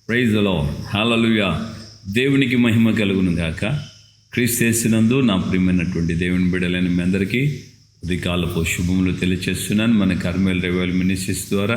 Praise the lord, హల్లెలూయా. దేవునికి మహిమ కలుగును గాక. క్రీస్తు యేసునందు నా ప్రియమైనటువంటి దేవుని బిడ్డలైన మీ అందరికీ ఉదయకాలపు శుభములు తెలియచేస్తున్నాను. మన కర్మేల్ రివైవల్ మినిస్ట్రీస్ ద్వారా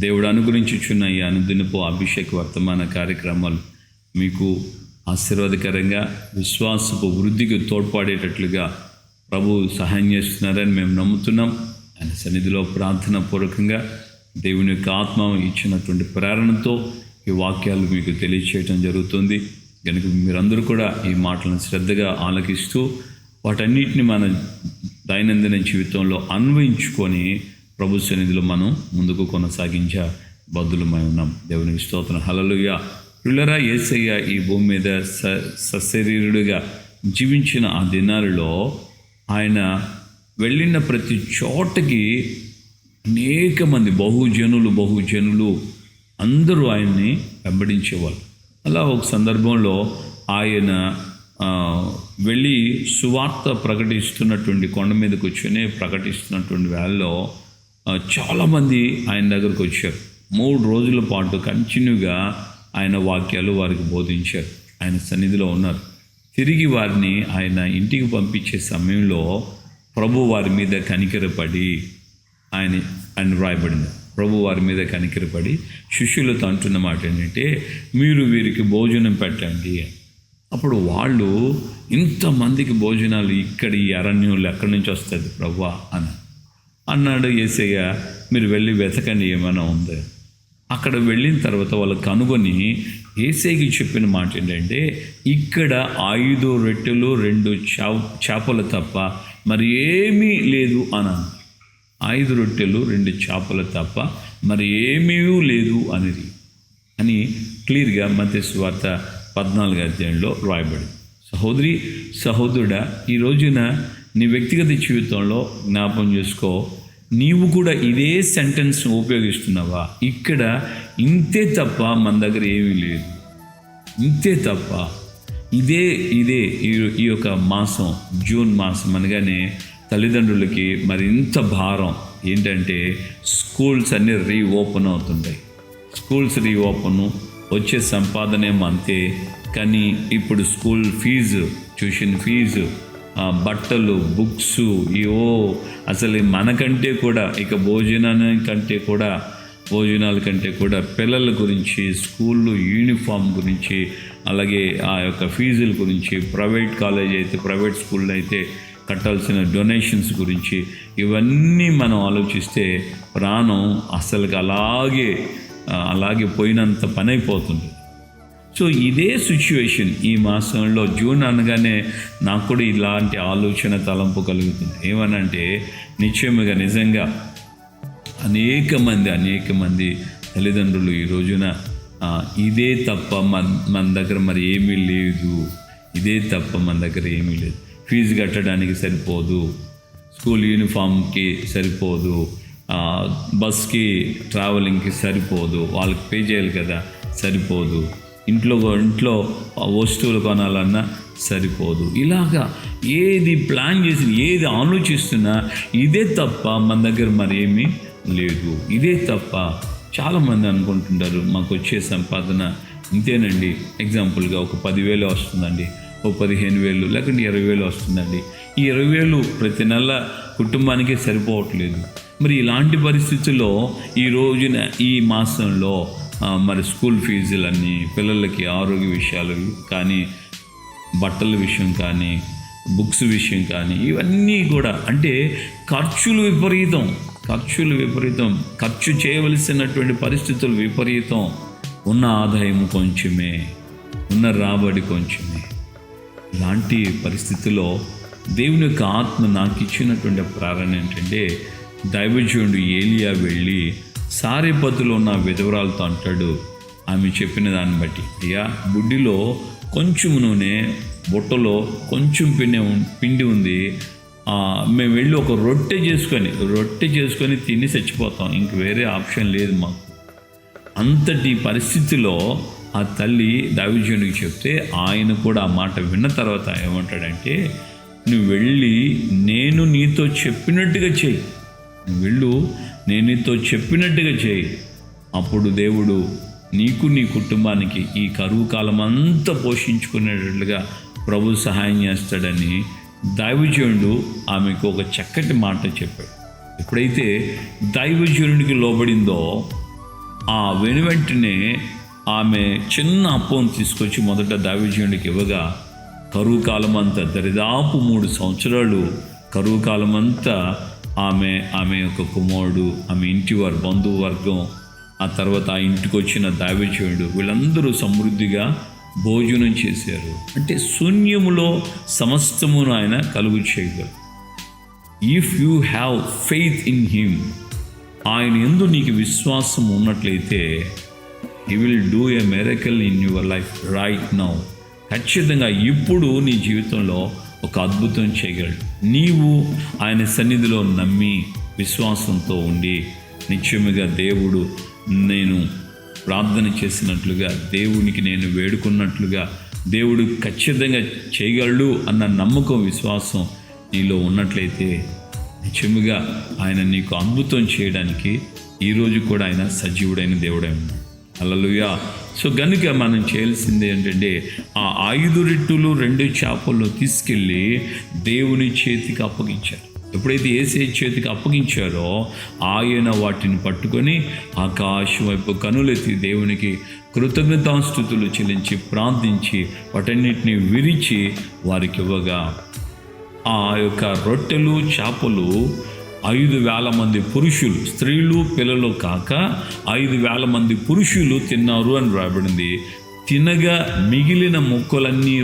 దేవుడు అనుగ్రహించుచున్న ఈ అనుదినపు అభిషేక వర్తమాన కార్యక్రమాలు మీకు ఆశీర్వాదకరంగా, విశ్వాసపు వృద్ధికి తోడ్పడేటట్లుగా ప్రభు సహాయం చేస్తున్నారని మేము నమ్ముతున్నాం. ఆయన సన్నిధిలో ప్రార్థన పూర్వకంగా దేవుని యొక్క ఆత్మ ఇచ్చినటువంటి ప్రేరణతో ఈ వాక్యాలు మీకు తెలియచేయటం జరుగుతుంది. కనుక మీరందరూ కూడా ఈ మాటలను శ్రద్ధగా ఆలకిస్తూ వాటన్నిటిని మన దైనందిన జీవితంలో అన్వయించుకొని ప్రభు సన్నిధిలో మనం ముందుకు కొనసాగించే బద్దులమై ఉన్నాం. దేవునికి స్తోత్రం, హల్లెలూయా. పిల్లరా, యేసయ్య ఈ భూమి మీద సశరీరుడిగా జీవించిన ఆ దినాలలో ఆయన వెళ్ళిన ప్రతి చోటకి అనేక మంది బహుజనులు అందరూ ఆయన్ని వెంబడించేవాళ్ళు. అలా ఒక సందర్భంలో ఆయన వెళ్ళి సువార్త ప్రకటిస్తున్నటువంటి కొండ మీద కూర్చొని ప్రకటిస్తున్నటువంటి వేళలో చాలామంది ఆయన దగ్గరకు వచ్చారు. 3 రోజుల పాటు కంటిన్యూగా ఆయన వాక్యాలు వారికి బోధించారు. ఆయన సన్నిధిలో ఉన్నారు. తిరిగి వారిని ఆయన ఇంటికి పంపించే సమయంలో ప్రభు వారి మీద కనికరపడి ఆయన వ్రాయబడింది. ప్రభు వారి మీద కనికరపడి శిష్యులతో అంటున్న మాట ఏంటంటే, మీరు వీరికి భోజనం పెట్టండి. అప్పుడు వాళ్ళు, ఇంతమందికి భోజనాలు ఇక్కడ ఈ అరణ్యంలో ఎక్కడి నుంచి వస్తుంది ప్రభువా అన్నాడు. యేసయ్య, మీరు వెళ్ళి వెతకండి ఏమైనా ఉందా. అక్కడ వెళ్ళిన తర్వాత వాళ్ళు కనుగొని యేసయ్యకి చెప్పిన మాట ఏంటంటే, ఇక్కడ 5 రొట్టెలు 2 చేపలు తప్ప మరి ఏమీ లేదు అన్నాను. 5 రొట్టెలు 2 చేపలు తప్ప మరి ఏమీ లేదు అని క్లియర్గా మత్తయి సువార్త 14వ అధ్యాయంలో రాయబడింది. సహోదరి, సహోదరుడా, ఈ రోజున నీ వ్యక్తిగత జీవితంలో జ్ఞాపం చేసుకో, నీవు కూడా ఇదే సెంటెన్స్ ఉపయోగిస్తున్నావా? ఇక్కడ ఇంతే తప్ప మన దగ్గర ఏమీ లేదు, ఇంతే తప్ప. ఇదే ఈ యొక్క మాసం, జూన్ మాసం అనగానే తల్లిదండ్రులకి మరి ఇంత భారం ఏంటంటే, స్కూల్స్ అన్నీ రీఓపెన్ అవుతుంటాయి. స్కూల్స్ రీఓపెను, వచ్చే సంపాదన ఏమో అంతే. కానీ ఇప్పుడు స్కూల్ ఫీజు, ట్యూషన్ ఫీజు, బట్టలు, బుక్స్, అసలు మనకంటే కూడా ఇక భోజనాల కంటే కూడా పిల్లల గురించి, స్కూల్లో యూనిఫామ్ గురించి, అలాగే ఆ యొక్క ఫీజుల గురించి, ప్రైవేట్ కాలేజ్ అయితే, ప్రైవేట్ స్కూల్లో అయితే కట్టాల్సిన డొనేషన్స్ గురించి, ఇవన్నీ మనం ఆలోచిస్తే ప్రాణం అసలుకి అలాగే పోయినంత పని అయిపోతుంది. సో ఇదే సిచ్యువేషన్ ఈ మాసంలో, జూన్ అనగానే నాకు కూడా ఇలాంటి ఆలోచన తలంపు కలుగుతుంది. ఏమనంటే, నిజంగా అనేక మంది తల్లిదండ్రులు ఈ రోజున ఇదే తప్ప మన దగ్గర మరి ఏమీ లేదు, ఇదే తప్ప మన దగ్గర ఏమీ లేదు. ఫీజు కట్టడానికి సరిపోదు, స్కూల్ యూనిఫామ్కి సరిపోదు, బస్కి ట్రావెలింగ్కి సరిపోదు, వాళ్ళకి పే చేయాలి కదా, సరిపోదు, ఇంట్లో వస్తువులు కొనాలన్నా సరిపోదు. ఇలాగా ఏది ప్లాన్ చేసి, ఏది ఆలోచిస్తున్నా ఇదే తప్ప మన దగ్గర మరేమీ లేదు, ఇదే తప్ప. చాలామంది అనుకుంటుంటారు, మాకు వచ్చే సంపాదన ఇంతేనండి. ఎగ్జాంపుల్గా ఒక 10,000 వస్తుందండి, ఓ 15,000 లేకుంటే 20,000 వస్తుందండి. ఈ 20,000 ప్రతి నెల కుటుంబానికే సరిపోవట్లేదు. మరి ఇలాంటి పరిస్థితుల్లో ఈ రోజున, ఈ మాసంలో మరి స్కూల్ ఫీజులన్నీ, పిల్లలకి ఆరోగ్య విషయాలు కానీ, బట్టల విషయం కానీ, బుక్స్ విషయం కానీ, ఇవన్నీ కూడా అంటే ఖర్చులు విపరీతం, ఖర్చు చేయవలసినటువంటి పరిస్థితులు విపరీతం. ఉన్న ఆదాయం కొంచెమే, ఉన్న రాబడి కొంచెమే. ఇలాంటి పరిస్థితుల్లో దేవుని యొక్క ఆత్మ నాకు ఇచ్చినటువంటి ప్రేరణ ఏంటంటే, దైవజనుడు ఏలియా వెళ్ళి సారెపతులో ఉన్న విధవరాలతో అంటాడు, ఆమె చెప్పిన దాన్ని బట్టి, అయ్యా, బుడ్డిలో కొంచెం నూనె, బుట్టలో కొంచెం పిండి ఉంది, మేము వెళ్ళి ఒక రొట్టె చేసుకొని తిని చచ్చిపోతాం, ఇంక వేరే ఆప్షన్ లేదు మాకు. అంతటి పరిస్థితిలో ఆ తల్లి దైవజనుడికి చెప్తే, ఆయన కూడా ఆ మాట విన్న తర్వాత ఏమంటాడంటే, నువ్వు వెళ్ళి నేను నీతో చెప్పినట్టుగా చెయ్యి, అప్పుడు దేవుడు నీకు నీ కుటుంబానికి ఈ కరువు కాలం అంతా పోషించుకునేటట్లుగా ప్రభు సహాయం చేస్తాడని దైవజనుడు ఆమెకు ఒక చక్కటి మాట చెప్పాడు. ఎప్పుడైతే దైవజనుడికి లోబడిందో ఆ వెనువెంటనే ఆమె చిన్న అప్పం తీసుకొచ్చి మొదట దైవజనుడికి ఇవ్వగా కరువు కాలం అంతా దరిదాపు 3 సంవత్సరాలు కరువు కాలం అంతా ఆమె యొక్క కుమారుడు, ఆమె ఇంటి వారు, బంధువర్గం, ఆ తర్వాత ఆ ఇంటికి వచ్చిన దైవజనుడు వీళ్ళందరూ సమృద్ధిగా భోజనం చేశారు. అంటే శూన్యములో సమస్తమును ఆయన కలుగు చేయగలరు. If you have faith in him, ఆయన యందు నీకు విశ్వాసం ఉన్నట్లయితే he will do a miracle in your life right now. ఖచ్చితంగా ఇప్పుడు నీ జీవితంలో ఒక అద్భుతం చేయగలడు. నీవు ఆయన సన్నిధిలో నమ్మి విశ్వాసంతో ఉండి నిత్యముగా దేవుడు నేను ప్రార్థన చేసినట్లుగా, దేవునికి నేను వేడుకున్నట్లుగా దేవుడు ఖచ్చితంగా చేయగలడు అన్న నమ్మకం, విశ్వాసం నీలో ఉన్నట్లయితే నిత్యముగా ఆయన నీకు అద్భుతం చేయడానికి ఈరోజు కూడా ఆయన సజీవుడైన దేవుడై ఉన్నాడు. హల్లెలూయా. సో గనుక మనం చేయాల్సింది ఏంటంటే ఆ 5 రొట్టెలు 2 చేపలు తీసుకెళ్ళి దేవుని చేతికి అప్పగించారు. ఎప్పుడైతే యేసయ్య చేతికి అప్పగించారో ఆయన వాటిని పట్టుకొని ఆకాశం వైపు కనులెత్తి దేవునికి కృతజ్ఞతాస్తుతులు చెల్లించి ప్రార్థించి వాటన్నిటిని విరిచి వారికి ఇవ్వగా ఆ యొక్క రొట్టెలు చేపలు 5,000 మంది పురుషులు, స్త్రీలు పిల్లలు కాక 5,000 మంది పురుషులు తిన్నారు అని రాబడింది. తినగా మిగిలిన ముక్కలన్నీ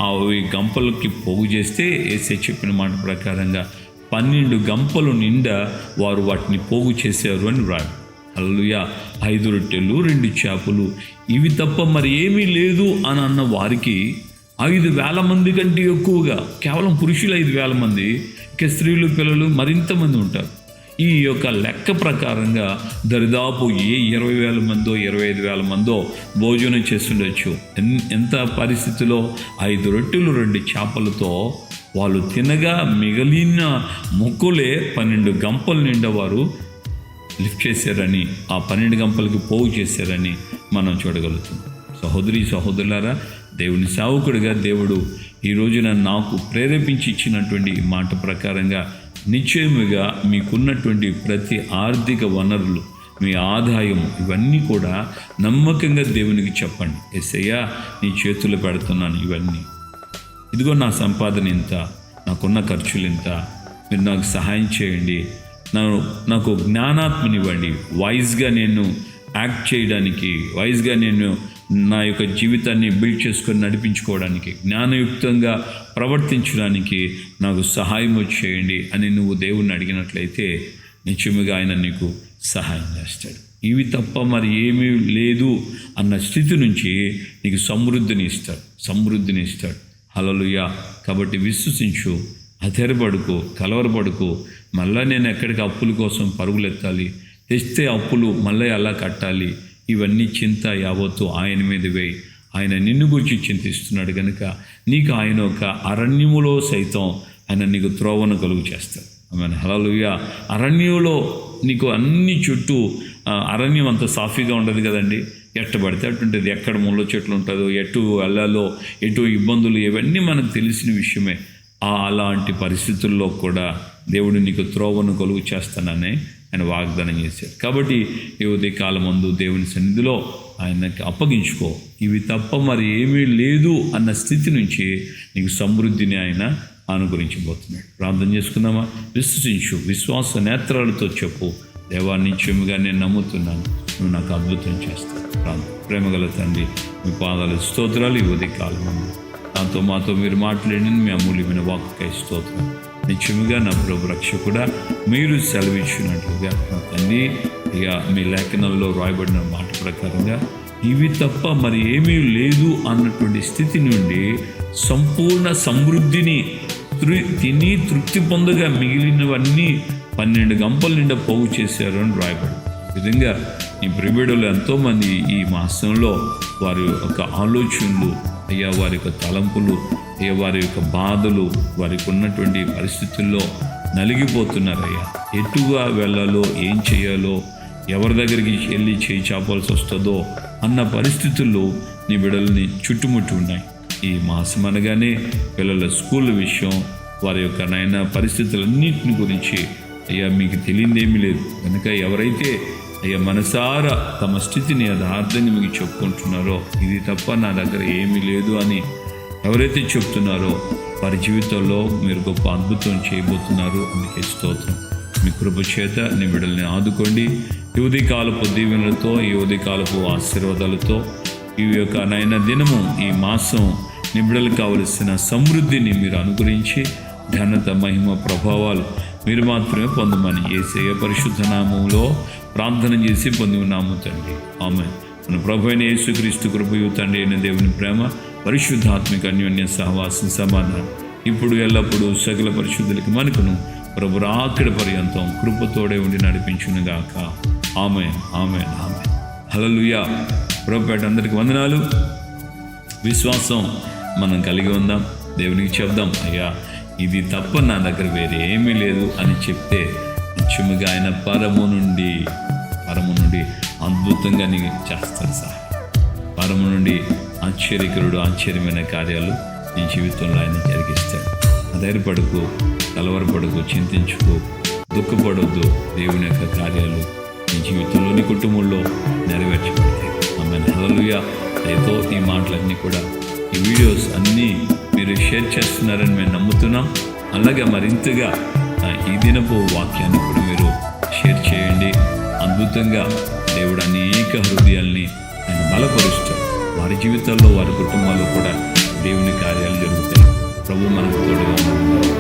అవి గంపలకి పోగు చేస్తే యేసయ్య చెప్పిన మాట ప్రకారంగా 12 గంపలు నిండా వారు వాటిని పోగు చేశారు అని రాడు. హల్లెలూయా. 5 రొట్టెలు 2 చేపలు ఇవి తప్ప మరి ఏమీ లేదు అని అన్న వారికి 5,000 మంది కంటే ఎక్కువగా, కేవలం పురుషులు 5,000 మంది, ఇక స్త్రీలు పిల్లలు మరింతమంది ఉంటారు. ఈ యొక్క లెక్క ప్రకారంగా దరిదాపు 20,000 మందో 25,000 మందో భోజనం చేస్తుండొచ్చు. ఎంత పరిస్థితిలో 5 రొట్టెలు 2 చేపలతో వాళ్ళు తినగా మిగిలిన ముక్కులే 12 గంపల నిండా వారు లిఫ్ట్ చేశారని, ఆ 12 గంపలకి పోగు చేశారని మనం చూడగలుగుతున్నాం. సహోదరి సహోదరులారా, దేవుని సేవకుడిగా దేవుడు ఈ రోజున నాకు ప్రేరేపించి ఇచ్చినటువంటి మాట ప్రకారంగా నిశ్చయముగా మీకున్నటువంటి ప్రతి ఆర్థిక వనరులు, మీ ఆదాయం, ఇవన్నీ కూడా నమ్మకంగా దేవునికి చెప్పండి. యేసయ్యా నీ చేతులు పెడుతున్నాను, ఇవన్నీ ఇదిగో నా సంపాదన ఇంత, నాకున్న ఖర్చులు ఇంత, మీరు నాకు సహాయం చేయండి, నాకు జ్ఞానాత్మనివ్వండి, వైజ్గా నేను యాక్ట్ చేయడానికి, వైజ్గా నేను నా యొక్క జీవితాన్ని బిల్డ్ చేసుకొని నడిపించుకోవడానికి, జ్ఞానయుక్తంగా ప్రవర్తించడానికి నాకు సహాయం చేయండి అని నువ్వు దేవుణ్ణి అడిగినట్లయితే నిత్యముగా ఆయన నీకు సహాయం చేస్తాడు. ఇవి తప్ప మరి ఏమీ లేదు అన్న స్థితి నుంచి నీకు సమృద్ధిని ఇస్తాడు. హల్లెలూయా. కాబట్టి విశ్వసించు, అధైర్యపడుకో, కలవరపడుకో. మళ్ళీ నేను ఎక్కడికి అప్పుల కోసం పరుగులెత్తాలి, తెస్తే అప్పులు మళ్ళీ ఎలా కట్టాలి, ఇవన్నీ చింత యావత్తు ఆయన మీద వేయి. ఆయన నిన్ను గురించి చింతిస్తున్నాడు కనుక నీకు ఆయన ఒక అరణ్యములో సైతం ఆయన నీకు త్రోవను కలుగు చేస్తాడు. ఆమేన్. హల్లెలూయా. అరణ్యంలో నీకు అన్ని చుట్టూ అరణ్యం అంత సాఫీగా ఉండదు కదండి, ఎట్టబడితే అటుంటుంది, ఎక్కడ ముళ్ళ చెట్లు ఉంటుందో, ఎటు వెళ్ళాలో, ఎటు ఇబ్బందులు, ఇవన్నీ మనకు తెలిసిన విషయమే. అలాంటి పరిస్థితుల్లో కూడా దేవుడు నీకు త్రోవను కలుగు చేస్తానని ఆయన వాగ్దానం చేశాడు. కాబట్టి ఈ ఉదయకాలం ముందు దేవుని సన్నిధిలో ఆయనకి అప్పగించుకో. ఇవి తప్ప మరి ఏమీ లేదు అన్న స్థితి నుంచి నీకు సమృద్ధిని ఆయన అనుగ్రహించబోతున్నాడు. ప్రార్థన చేసుకుందామా? విశ్వసించు, విశ్వాస నేత్రాలతో చెప్పు, దేవా నిత్యముగా నేను నమ్ముతున్నాను, నువ్వు నాకు అద్భుతం చేస్తావు. ప్రార్థన. ప్రేమగల తండ్రి, మీ పాదాలు స్తోత్రాలు. ఈ ఉదయకాలం ముందు నాతో మాతో మీరు మాట్లాడిన మీ అమూల్యమైన వాక్కుకై స్తోత్రం. నిత్యముగా నా ప్రభు రక్షకుడా, మీరు సెలవిచ్చినట్లుగా నా తండ్రి, ఇక మీ లేఖనంలో రాయబడిన మాట ప్రకారంగా ఇవి తప్ప మరి ఏమీ లేదు అన్నటువంటి స్థితి నుండి సంపూర్ణ సమృద్ధిని తిని తృప్తి పొందగా మిగిలినవన్నీ 12 గంపల నిండా పోగు చేశారు అని రాయబడి. విధంగా ఈ ప్రిబిడలు ఎంతోమంది ఈ మాసంలో వారి యొక్క ఆలోచనలు, అయ్యా వారి యొక్క తలంపులు, అయ్యా వారి యొక్క బాధలు, వారికి ఉన్నటువంటి పరిస్థితుల్లో నలిగిపోతున్నారయ్యా. ఎటుగా వెళ్ళాలో, ఏం చేయాలో, ఎవరి దగ్గరికి వెళ్ళి చేయి చాపాల్సి వస్తుందో అన్న పరిస్థితుల్లో నీ బిడ్డలని చుట్టుముట్టి ఉన్నాయి. ఈ మాసం అనగానే పిల్లల స్కూల్ విషయం, వారి యొక్క నాయన పరిస్థితులన్నింటిని గురించి అయ్యా మీకు తెలియదేమీ లేదు కనుక ఎవరైతే అయ్యా మనసారా తమ స్థితిని యథార్థంగా మీకు చెప్పుకుంటున్నారో, ఇది తప్ప నా దగ్గర ఏమీ లేదు అని ఎవరైతే చెప్తున్నారో వారి జీవితంలో మీరు గొప్ప అద్భుతం చేయబోతున్నారు. అందుకే స్తోత్రం. మీ కృప చేత నీ బిడ్డల్ని ఆదుకోండి. ఈ ఉదయకాలపు దీవెనలతో, ఈ ఉదయకాలపు ఆశీర్వాదాలతో ఈ యొక్క నాయన దినము, ఈ మాసం నీ బిడ్డలకు కావలసిన సమృద్ధిని మీరు అనుగ్రహించి ఘనత, మహిమ, ప్రభావాలు మీరు మాత్రమే పొందమని యేసయ్య పరిశుద్ధ నామములో ప్రార్థన చేసి పొంది ఉన్నాము తండ్రి. ఆమేన్. మన ప్రభు అయిన యేసుక్రీస్తు కృపయు తండ్రి అయిన దేవుని ప్రేమ, పరిశుద్ధాత్మిక అన్యోన్య సహవాసం, సమాధానం ఇప్పుడు ఎల్లప్పుడూ సకల పరిశుద్ధులకి మనకును ప్రభు రాకడ పర్యంతం కృపతోడే ఉండి నడిపించునుగాక. ఆమేన్, ఆమేన్, ఆమేన్. హల్లెలూయా. ప్రభుపేట అందరికి వందనాలు. విశ్వాసం మనం కలిగి ఉందాం. దేవునికి చెప్దాం, అయ్యా ఇది తప్ప నా దగ్గర వేరే ఏమీ లేదు అని చెప్తే నిత్యముగా ఆయన పరము నుండి అద్భుతంగా నీకు చేస్తాడు సార్. పరము నుండి ఆశ్చర్యకరుడు, ఆశ్చర్యమైన కార్యాలు నీ జీవితంలో ఆయన జరిగిస్తాడు. ధైర్యపడుకు, కలవరపడుకు, చింతించుకో, దుఃఖపడొద్దు. దేవుని యొక్క కార్యాలు నీ జీవితంలో, నీ కుటుంబంలో నెరవేర్చబడతాయి. ఆమేన్. హల్లెలూయా. అయితే ఈ మాటలన్నీ కూడా, ఈ వీడియోస్ అన్నీ మీరు షేర్ చేస్తున్నారని మేము నమ్ముతున్నాం. అలాగే మరింతగా ఈ దినపు వాక్యాన్ని కూడా మీరు షేర్ చేయండి. అద్భుతంగా దేవుడు అనేక హృదయాల్ని ఆయన బలపరుస్తాడు. వారి జీవితాల్లో, వారి కుటుంబాల్లో కూడా దేవుని కార్యాలు జరుగుతాయి. ప్రభు మనకు తోడుగా ఉన్నారు.